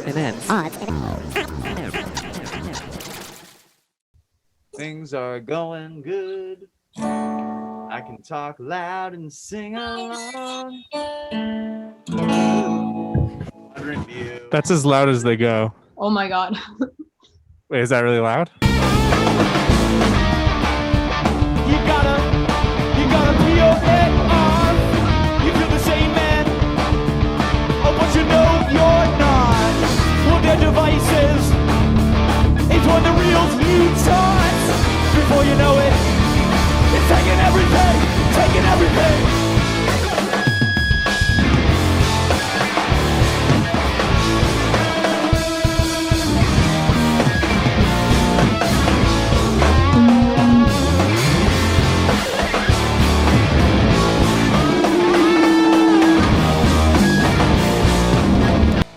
and ends. Things are going good. I can talk loud and sing along. Review. That's as loud as they go. Oh my god. Wait, is that really loud? You gotta peel it off. You feel the same, man. Oh, but you know you're not. Well, their devices. It's what the reals you taught. Before you know it, it's taking everything, taking everything.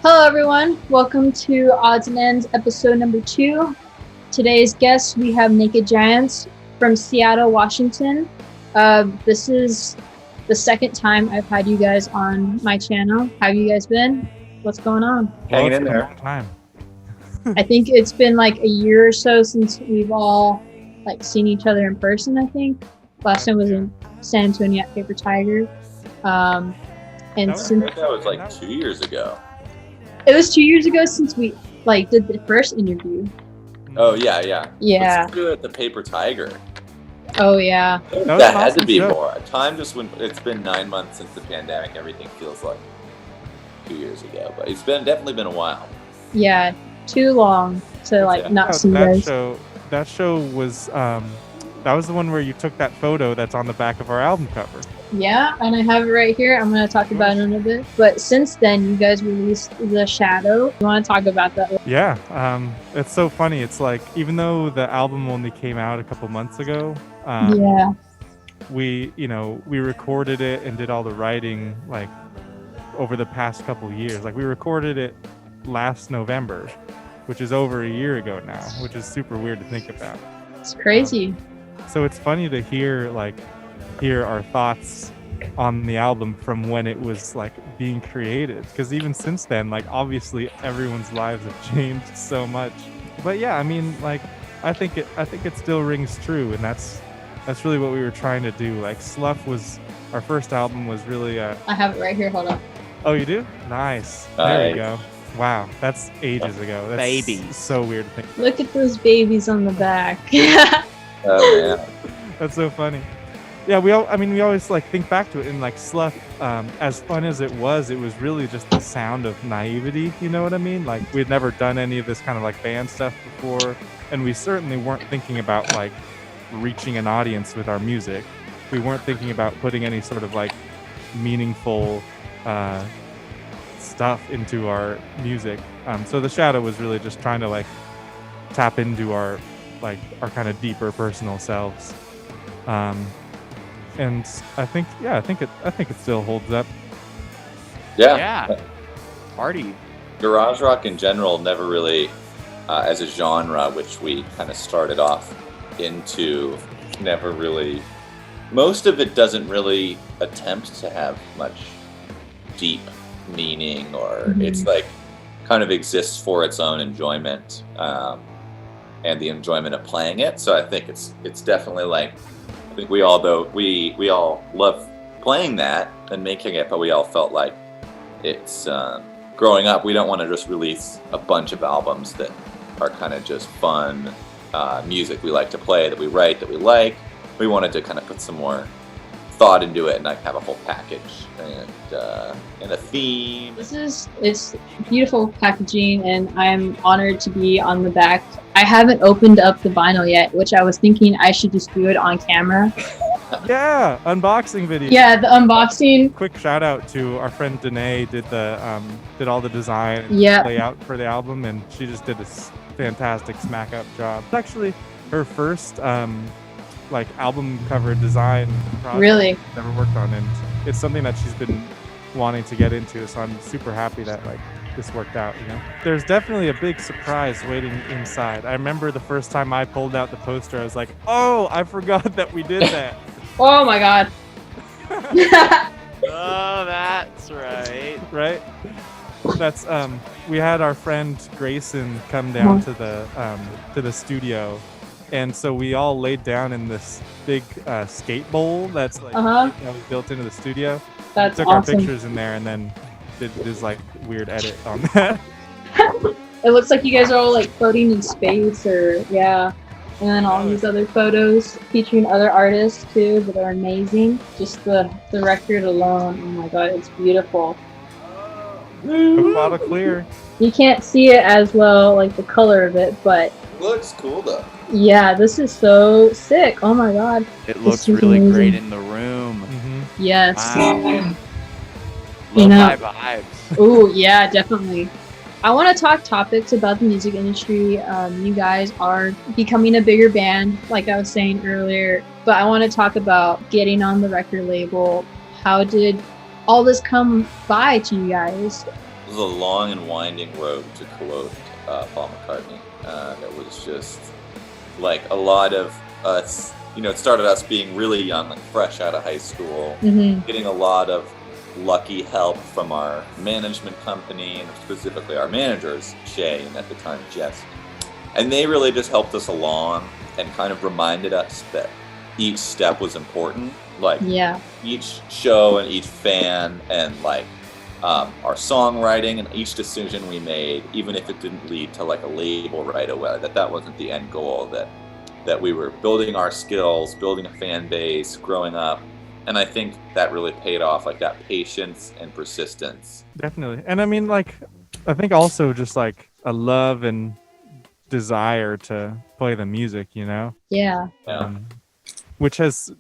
Hello everyone, welcome to Odds and Ends episode number 2. Today's guests, we have Naked Giants from Seattle, Washington. This is the second time I've had you guys on my channel. How have you guys been? What's going on? Hanging in there. Time. I think it's been like a year or so since we've all seen each other in person, I think. Last time was in San Antonio at Paper Tiger. I think that was like 2 years ago. It was 2 years ago since we did the first interview. Oh yeah. Yeah. Let's do it at the Paper Tiger. Oh yeah. That had to be more. Time just went. It's been 9 months since the pandemic. Everything feels like 2 years ago, but it's definitely been a while. Yeah, too long to not see you guys. That show was that was the one where you took that photo that's on the back of our album cover. Yeah, and I have it right here. I'm going to talk about it in a bit. But since then, you guys released The Shadow. You want to talk about that? Yeah, it's so funny. It's like, even though the album only came out a couple months ago, we recorded it and did all the writing over the past couple years. We recorded it last November, which is over a year ago now, which is super weird to think about. It's crazy. So it's funny to hear our thoughts on the album from when it was being created, because even since then, obviously everyone's lives have changed so much. But yeah, I mean, I think it still rings true, and that's really what we were trying to do. Slough was our first album, was really I have it right here. Hold on. Oh, you do? Nice. There you go. Wow, that's ages ago. That's babies. So weird to think. Look at those babies on the back. Oh man. That's so funny. Yeah, we always think back to it in Slough, as fun as it was really just the sound of naivety, you know what I mean? We had never done any of this kind of band stuff before, and we certainly weren't thinking about reaching an audience with our music. We weren't thinking about putting any sort of meaningful stuff into our music. So The Shadow was really just trying to tap into our kind of deeper personal selves. And I think it still holds up. Yeah. Party. Garage rock in general never really, as a genre, which we kind of started off into, never really. Most of it doesn't really attempt to have much deep meaning, or it's kind of exists for its own enjoyment, and the enjoyment of playing it. So I think it's definitely I think we all love playing that and making it, but we all felt like it's growing up. We don't want to just release a bunch of albums that are kind of just fun music we like to play, that we write, that we like. We wanted to kind of put some more thought into it and have a whole package and a theme. It's beautiful packaging, and I'm honored to be on the back. I haven't opened up the vinyl yet, which I was thinking I should just do it on camera. Yeah, unboxing video. Yeah, the unboxing. Quick shout out to our friend Danae, did all the design and layout for the album, and she just did a fantastic smack up job. It's actually her first album cover design project Really? she's ever worked on, and it's something that she's been wanting to get into, so I'm super happy that this worked out. There's definitely a big surprise waiting inside. I remember the first time I pulled out the poster, I was like, oh, I forgot that we did that. Oh my god. Oh, that's right. Right? That's we had our friend Grayson come down to the studio, and so we all laid down in this big skate bowl that's like that was built into the studio. That's Took awesome. our pictures in there and then did this like weird edit on that. It looks like you guys are all like floating in space, or yeah. And then all these other photos featuring other artists too that are amazing. Just the record alone, oh my god, it's beautiful. Bottle clear. You can't see it as well, like the color of it, but Looks cool though. yeah, this is so sick. Oh my god. It This looks is really amazing. great in the room. Yes. Wow. You know- Lo-fi vibes. Ooh, yeah, definitely. I want to talk topics about the music industry. You guys are becoming a bigger band, like I was saying earlier, but I want to talk about getting on the record label. How did all this come by to you guys? It was a long and winding road to quote Paul McCartney. That was just like a lot of us, it started us being really young, like fresh out of high school, getting a lot of lucky help from our management company, and specifically our managers, Shay, and at the time Jess. And they really just helped us along and kind of reminded us that each step was important. Like each show and each fan and like our songwriting and each decision we made, even if it didn't lead to like a label right away, that wasn't the end goal, that we were building our skills, building a fan base, growing up. And I think that really paid off, like that patience and persistence. Definitely. And I mean, like, I think also just like a love and desire to play the music, Yeah. Which has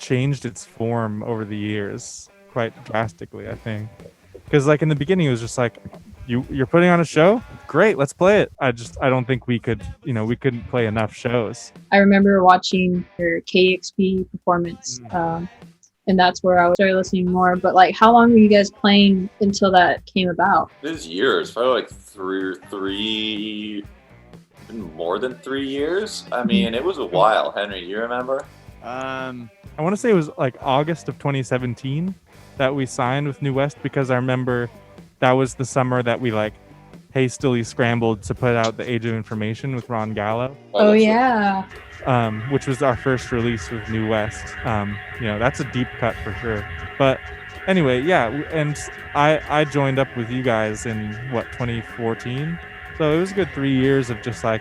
changed its form over the years quite drastically, I think. Because like in the beginning, it was just like, you're putting on a show? Great, let's play it. I don't think we could, we couldn't play enough shows. I remember watching your KXP performance. And that's where I started listening more. But like, how long were you guys playing until that came about? It was years, probably like more than 3 years. I mean, it was a while. Henry, you remember? I want to say it was like August of 2017 that we signed with New West, because I remember that was the summer that we like hastily scrambled to put out The Age of Information with Ron Gallo. Oh yeah. Which was our first release with New West. That's a deep cut for sure. But anyway, yeah, and I joined up with you guys in 2014. So it was a good 3 years of just like,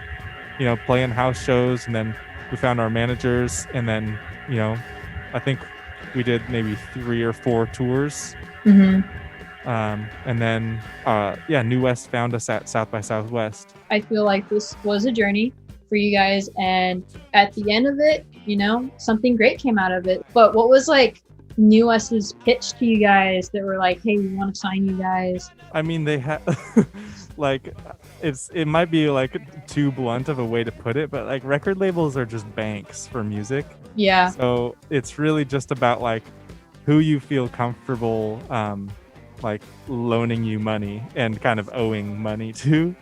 playing house shows, and then we found our managers, and then, I think we did maybe 3 or 4 tours. And then, New West found us at South by Southwest. I feel like this was a journey for you guys, and at the end of it, something great came out of it. But what was like New West's pitch to you guys that were like, hey, we want to sign you guys? I mean, they had like, it might be like too blunt of a way to put it, but like record labels are just banks for music. Yeah. So it's really just about like who you feel comfortable like loaning you money and kind of owing money to.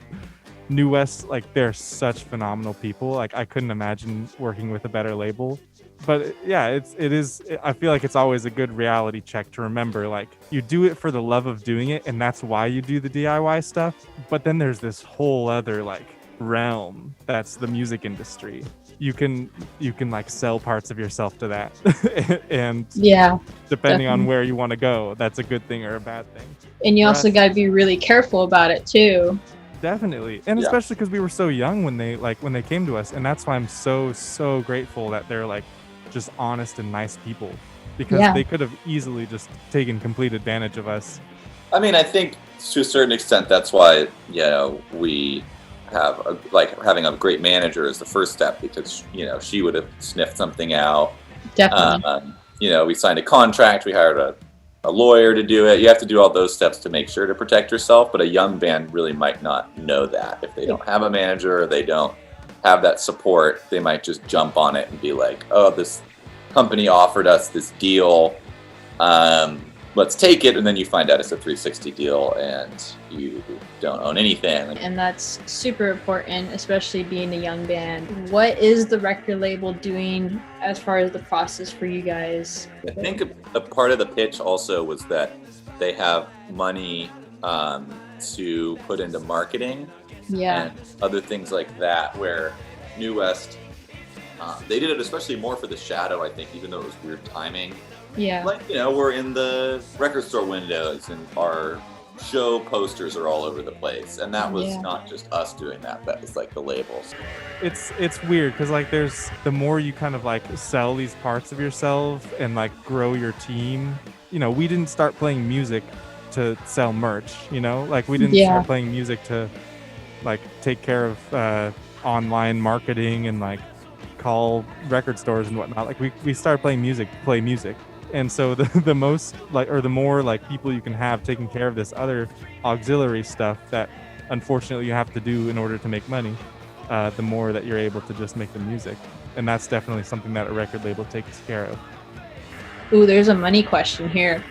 New West, like, they're such phenomenal people. Like, I couldn't imagine working with a better label. But yeah, it is. I feel like it's always a good reality check to remember, like, you do it for the love of doing it, and that's why you do the DIY stuff. But then there's this whole other like realm that's the music industry. You can like sell parts of yourself to that, and depending on where you want to go, that's a good thing or a bad thing. And you also got to be really careful about it too. Definitely. And especially because we were so young when they came to us, and that's why I'm so grateful that they're like just honest and nice people, because they could have easily just taken complete advantage of us. I mean, I think to a certain extent that's why we have having a great manager is the first step, because she would have sniffed something out. Definitely. We signed a contract, we hired a lawyer to do it. You have to do all those steps to make sure to protect yourself, but a young band really might not know that. If they don't have a manager or they don't have that support, they might just jump on it and be like, oh, this company offered us this deal, let's take it. And then you find out it's a 360 deal and you don't own anything. And that's super important, especially being a young band. What is the record label doing as far as the process for you guys? I think a part of the pitch also was that they have money to put into marketing Yeah. and other things like that, where New West, they did it especially more for the Shadow, I think, even though it was weird timing. Yeah. Like, you know, we're in the record store windows and our show posters are all over the place. And that was not just us doing that, that was like the labels. It's weird because like there's the more you kind of like sell these parts of yourself and like grow your team. You know, we didn't start playing music to sell merch, you know, like we didn't start playing music to like take care of online marketing and like call record stores and whatnot. Like we started playing music to play music. And so the most like, or the more like people you can have taking care of this other auxiliary stuff that unfortunately you have to do in order to make money, the more that you're able to just make the music. And that's definitely something that a record label takes care of. Ooh, there's a money question here.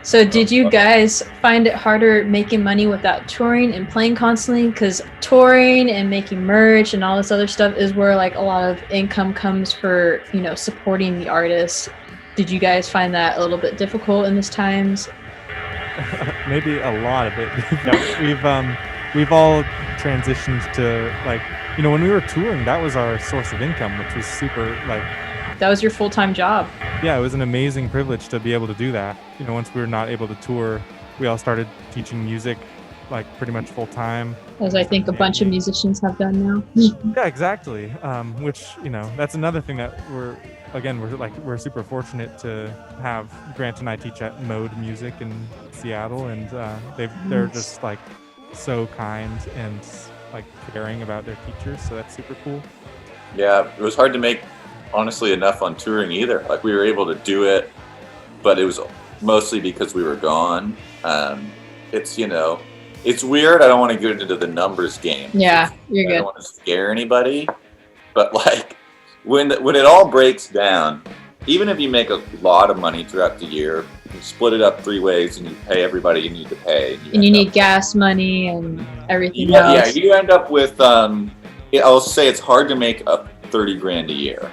So did you guys find it harder making money without touring and playing constantly? Because touring and making merch and all this other stuff is where like a lot of income comes for, you know, supporting the artists. Did you guys find that a little bit difficult in these times? Maybe a lot of it. We've all transitioned to like, you know, when we were touring, that was our source of income, which was super like. That was your full-time job. Yeah, it was an amazing privilege to be able to do that. You know, once we were not able to tour, we all started teaching music like pretty much full time. As I think a bunch of musicians have done now. Yeah, exactly. Which, you know, that's another thing that we're super fortunate to have. Grant and I teach at Mode Music in Seattle, and they're just like so kind and like caring about their teachers. So that's super cool. Yeah, it was hard to make honestly enough on touring either. Like we were able to do it, but it was mostly because we were gone. It's, you know, it's weird. I don't want to get into the numbers game. Yeah, you're good. I don't want to scare anybody, but like when it all breaks down, even if you make a lot of money throughout the year, you split it up 3 ways and you pay everybody you need to pay. And you need gas money and everything else. Yeah, you end up with, I'll say it's hard to make up 30 grand a year.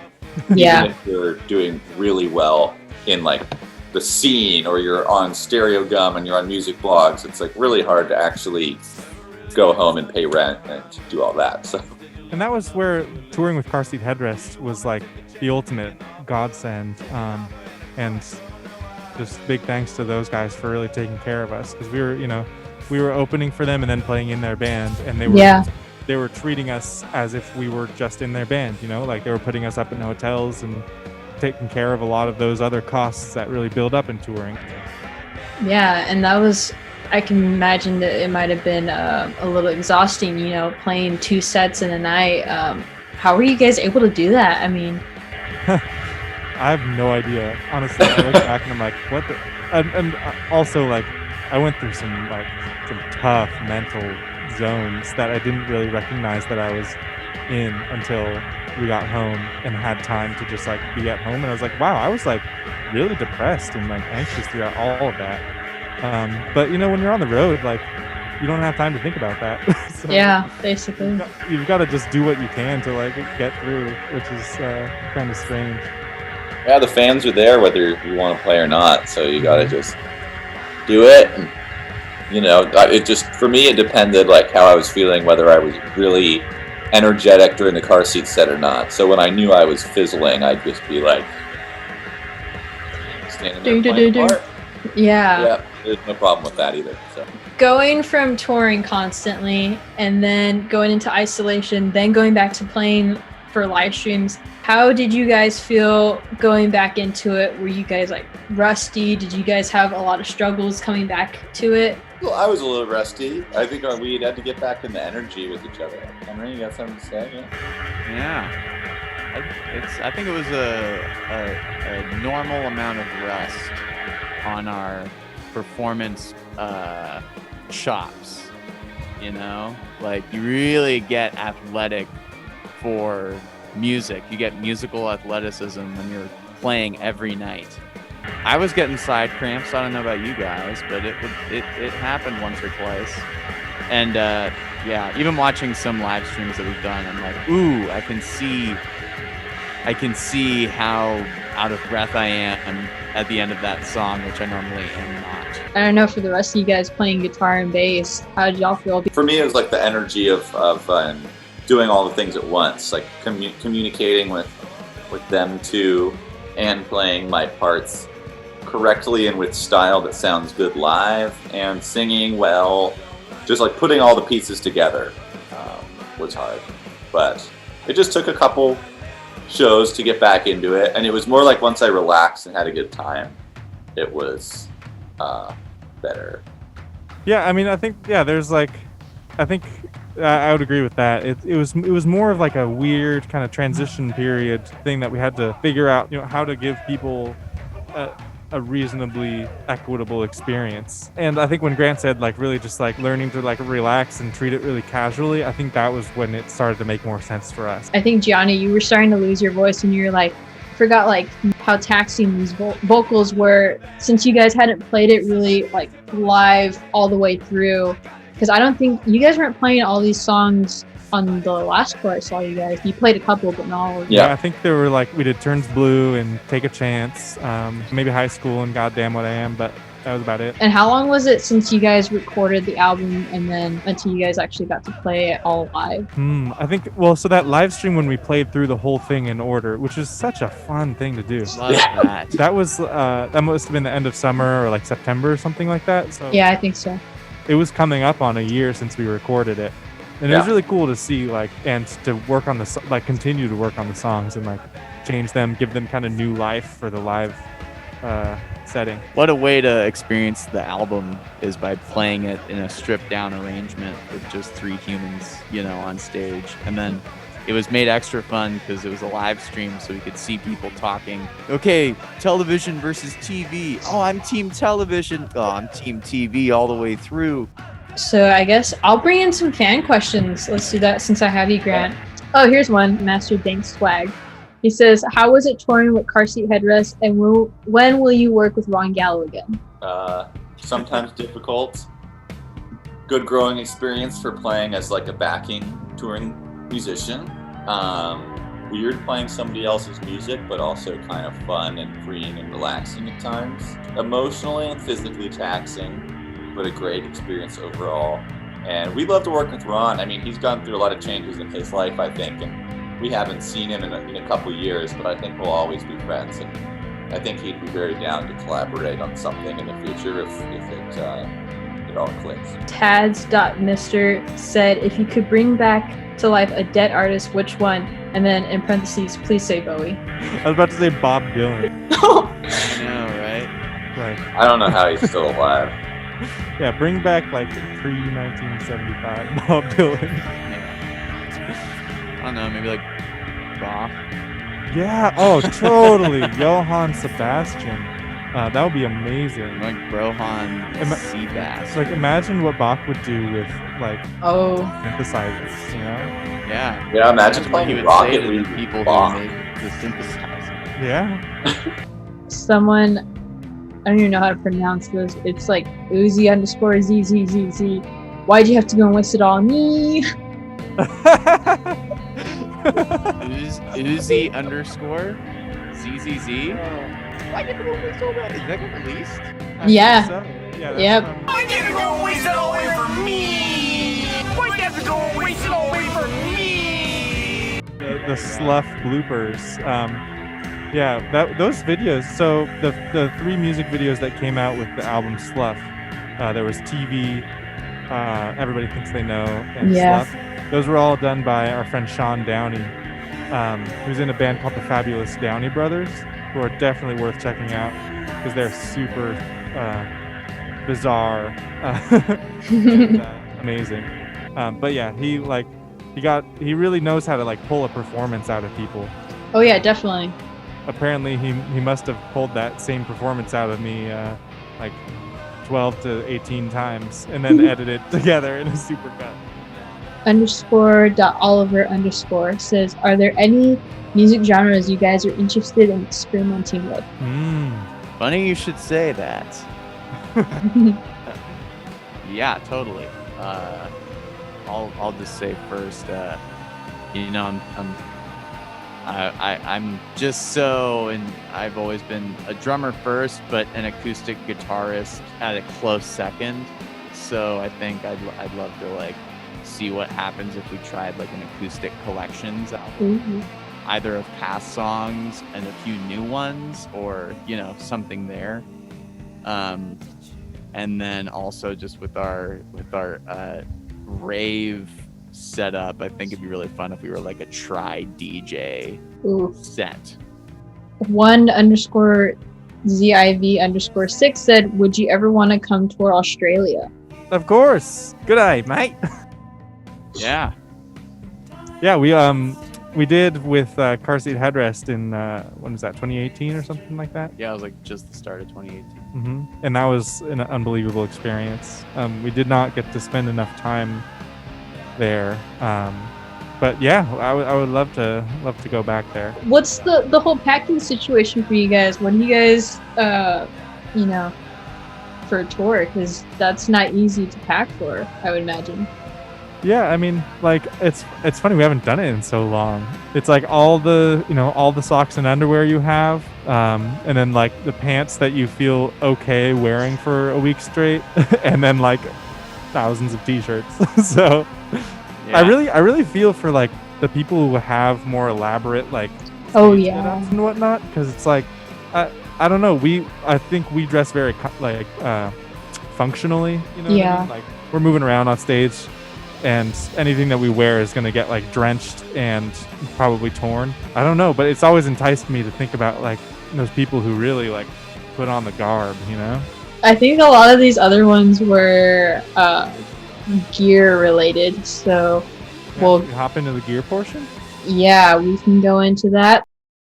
Yeah. Even if you're doing really well in like the scene, or you're on Stereo Gum and you're on music blogs, it's like really hard to actually go home and pay rent and do all that. So. And that was where touring with Car Seat Headrest was like the ultimate godsend. And just big thanks to those guys for really taking care of us, because we were opening for them and then playing in their band, and they were treating us as if we were just in their band, you know, like they were putting us up in hotels and taking care of a lot of those other costs that really build up in touring. Yeah, and that was, I can imagine that it might have been a little exhausting, you know, playing 2 sets in a night. How were you guys able to do that? I mean, I have no idea. Honestly, I look back and I'm like, what the? And also, like, I went through some tough mental zones that I didn't really recognize that I was in until we got home and had time to just like be at home. And I was like, wow, I was like really depressed and like anxious throughout all of that. But you know, when you're on the road, like you don't have time to think about that. So yeah, basically. You've got to just do what you can to like get through, which is kind of strange. Yeah, the fans are there whether you want to play or not, so you got to just do it. And, you know, it just, for me, it depended like how I was feeling, whether I was really energetic during the car seat set or not. So when I knew I was fizzling, I'd just be like standing there playing part. Yeah, there's no problem with that either. So going from touring constantly and then going into isolation, then going back to playing for live streams, how did you guys feel going back into it? Were you guys like rusty? Did you guys have a lot of struggles coming back to it? Well, I was a little rusty. I think we had to get back in the energy with each other. Henry, you got something to say? Yeah. I think it was a normal amount of rest on our performance chops. You know, like you really get athletic for music. You get musical athleticism when you're playing every night. I was getting side cramps. I don't know about you guys, but it happened once or twice. And yeah, even watching some live streams that we've done, I'm like, ooh, I can see how out of breath I am at the end of that song, which I normally am not. I don't know for the rest of you guys playing guitar and bass, how did y'all feel? For me, it was like the energy of doing all the things at once, like communicating with them too, and playing my parts correctly and with style that sounds good live, and singing well. Just like putting all the pieces together was hard, but it just took a couple shows to get back into it, and it was more like once I relaxed and had a good time, it was better. Yeah, I mean, I think there's like, I think I would agree with that. It was more of like a weird kind of transition period thing that we had to figure out, how to give people a reasonably equitable experience. And I think when Grant said like really just like learning to like relax and treat it really casually, I think that was when it started to make more sense for us. I think, Gianni, you were starting to lose your voice and you were like, forgot like how taxing these vocals were, since you guys hadn't played it really like live all the way through. Because I don't think you guys weren't playing all these songs on the last tour I saw you guys. You played a couple, but not all of them. Yeah, I think there were like, we did Turns Blue and Take a Chance, maybe High School and Goddamn What I Am, but that was about it. And how long was it since you guys recorded the album and then until you guys actually got to play it all live? I think, well, so that live stream when we played through the whole thing in order, which is such a fun thing to do. Love that. That was, that must have been the end of summer or like September or something like that. So Yeah, I think so. it was coming up on a year since we recorded it. And it was really cool to see, like, and to work on the, like, continue to work on the songs and, like, change them, give them kind of new life for the live setting. What a way to experience the album is by playing it in a stripped down arrangement with just 3 humans, on stage. And then it was made extra fun because it was a live stream, so we could see people talking. Okay, television versus TV. Oh, I'm team television. Oh, I'm team TV all the way through. So I guess I'll bring in some fan questions. Let's do that since I have you, Grant. Oh, here's one. Master Dank Swag. He says, how was it touring with Car Seat Headrest, and when will you work with Ron Gallo again? Sometimes difficult. Good growing experience for playing as like a backing touring musician. Weird playing somebody else's music, but also kind of fun and freeing and relaxing at times. Emotionally and physically taxing, but a great experience overall. And we love to work with Ron. I mean, he's gone through a lot of changes in his life, I think, and we haven't seen him in a couple years, but I think we'll always be friends. And I think he'd be very down to collaborate on something in the future if it all clicks. Tads.Mister said, if you could bring back to life a dead artist, which one? And then in parentheses, please say Bowie. I was about to say Bob Dylan. I know, right? Right. I don't know how he's still alive. Yeah, bring back like pre-1975 Bob Dylan. I don't know, maybe like Bach. Yeah, oh, totally. Johann Sebastian. That would be amazing. Like Rohan Seabass. Like, imagine what Bach would do with, like, synthesizers, Yeah. Yeah, imagine what he playing would say Rocket to League the people Bach. who make the synthesizer. Yeah. Someone, I don't even know how to pronounce this. It's like Uzi_ZZZZ. Why'd you have to go and waste it all on me? Uzi_ZZZ. Why did it waste all that? Is that get released? Yeah. So, yeah. Yep. Why did you go and waste it all away for me? Why did you have to go and waste it all away for me? The slough bloopers. Those videos. So the 3 music videos that came out with the album Slough, there was TV, Everybody Thinks They Know, and Slough. Those were all done by our friend Sean Downey, who's in a band called the Fabulous Downey Brothers, who are definitely worth checking out because they're super bizarre, and, amazing. But yeah, he really knows how to like pull a performance out of people. Oh yeah, definitely. Apparently he must have pulled that same performance out of me like 12 to 18 times and then edited together in a supercut. _.Oliver_ says, are there any music genres you guys are interested in experimenting with? Funny you should say that. Yeah, totally. I'll just say first, I'm I'm just so, and I've always been a drummer first, but an acoustic guitarist at a close second. So I think I'd love to like see what happens if we tried like an acoustic collections album, either of past songs and a few new ones, or something there. And then also just with our rave setup, I think it'd be really fun if we were like a tri DJ set. 1_ZIV_6 said, "Would you ever want to come tour Australia?" Of course. Good eye, mate. Yeah. Yeah, we did with Car Seat Headrest in when was that, 2018 or something like that? Yeah, it was like just the start of 2018. And that was an unbelievable experience. We did not get to spend enough time there, but yeah, I would love to go back there. What's the whole packing situation for you guys? What do you guys for a tour? Because that's not easy to pack for, I would imagine. Yeah, I mean, like it's funny, we haven't done it in so long. It's like all the socks and underwear you have, and then like the pants that you feel okay wearing for a week straight, and then like thousands of t-shirts. So yeah. I really feel for like the people who have more elaborate like setups and whatnot, because it's like I don't know, I think we dress very like functionally, what I mean? Like we're moving around on stage, and anything that we wear is going to get like drenched and probably torn. I don't know, but it's always enticed me to think about like those people who really like put on the garb, I think a lot of these other ones were gear related, so we'll hop into the gear portion. Yeah, we can go into that.